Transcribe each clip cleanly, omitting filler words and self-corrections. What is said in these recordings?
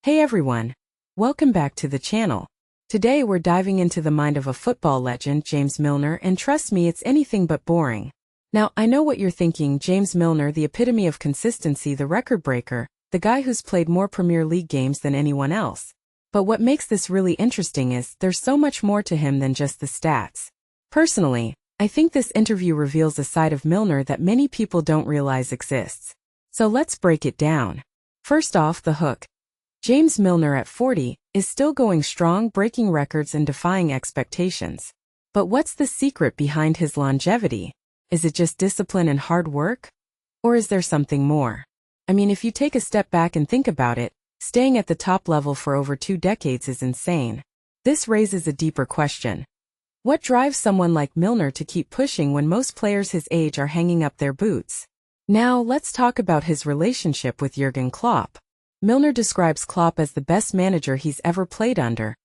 Hey everyone! Welcome back to the channel. Today we're diving into the mind of a football legend, James Milner, and trust me, it's anything but boring. Now, I know what you're thinking: James Milner, the epitome of consistency, the record breaker, the guy who's played more Premier League games than anyone else. But what makes this really interesting is there's so much more to him than just the stats. Personally, I think this interview reveals a side of Milner that many people don't realize exists. So let's break it down. First off, the hook. James Milner at 40 is still going strong, breaking records and defying expectations. But what's the secret behind his longevity? Is it just discipline and hard work? Or is there something more? I mean, if you take a step back and think about it, staying at the top level for over 2 decades is insane. This raises a deeper question. What drives someone like Milner to keep pushing when most players his age are hanging up their boots? Now, let's talk about his relationship with Jurgen Klopp. Milner describes Klopp as the best manager he's ever played under.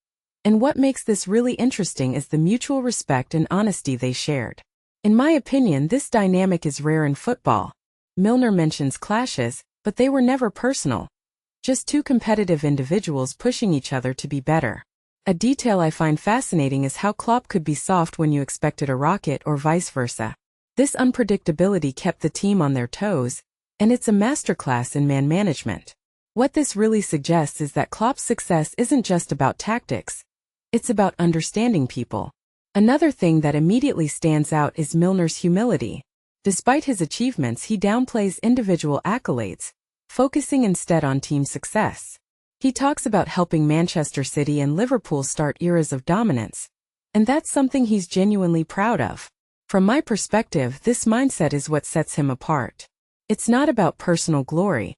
And what makes this really interesting is the mutual respect and honesty they shared. In my opinion, this dynamic is rare in football. Milner mentions clashes, but they were never personal. Just two competitive individuals pushing each other to be better. A detail I find fascinating is how Klopp could be soft when you expected a rocket or vice versa. This unpredictability kept the team on their toes, and it's a masterclass in man management. What this really suggests is that Klopp's success isn't just about tactics. It's about understanding people. Another thing that immediately stands out is Milner's humility. Despite his achievements, he downplays individual accolades, focusing instead on team success. He talks about helping Manchester City and Liverpool start eras of dominance, and that's something he's genuinely proud of. From my perspective, this mindset is what sets him apart. It's not about personal glory.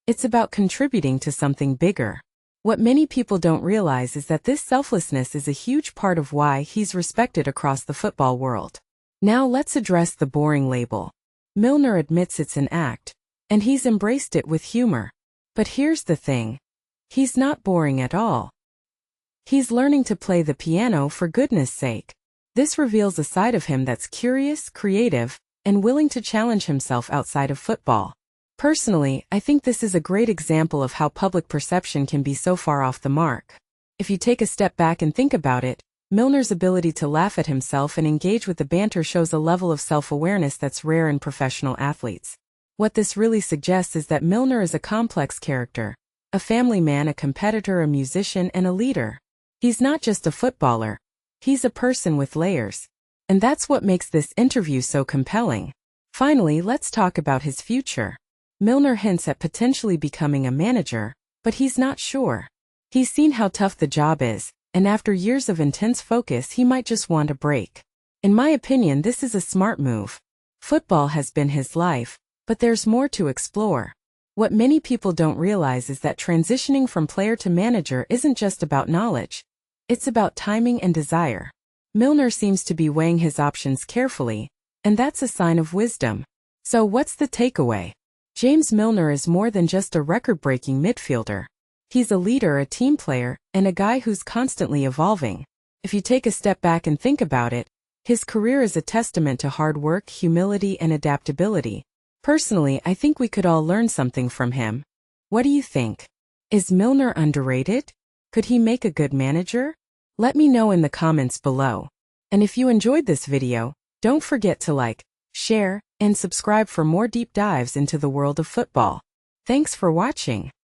It's about contributing to something bigger. What many people don't realize is that this selflessness is a huge part of why he's respected across the football world. Now let's address the boring label. Milner admits it's an act, and he's embraced it with humor. But here's the thing. He's not boring at all. He's learning to play the piano, for goodness sake. This reveals a side of him that's curious, creative, and willing to challenge himself outside of football. Personally, I think this is a great example of how public perception can be so far off the mark. If you take a step back and think about it, Milner's ability to laugh at himself and engage with the banter shows a level of self-awareness that's rare in professional athletes. What this really suggests is that Milner is a complex character. A family man, a competitor, a musician, and a leader. He's not just a footballer. He's a person with layers. And that's what makes this interview so compelling. Finally, let's talk about his future. Milner hints at potentially becoming a manager, but he's not sure. He's seen how tough the job is, and after years of intense focus, he might just want a break. In my opinion, this is a smart move. Football has been his life, but there's more to explore. What many people don't realize is that transitioning from player to manager isn't just about knowledge. It's about timing and desire. Milner seems to be weighing his options carefully, and that's a sign of wisdom. So what's the takeaway? James Milner is more than just a record-breaking midfielder. He's a leader, a team player, and a guy who's constantly evolving. If you take a step back and think about it, his career is a testament to hard work, humility, and adaptability. Personally, I think we could all learn something from him. What do you think? Is Milner underrated? Could he make a good manager? Let me know in the comments below. And if you enjoyed this video, don't forget to like, share, and subscribe for more deep dives into the world of football. Thanks for watching.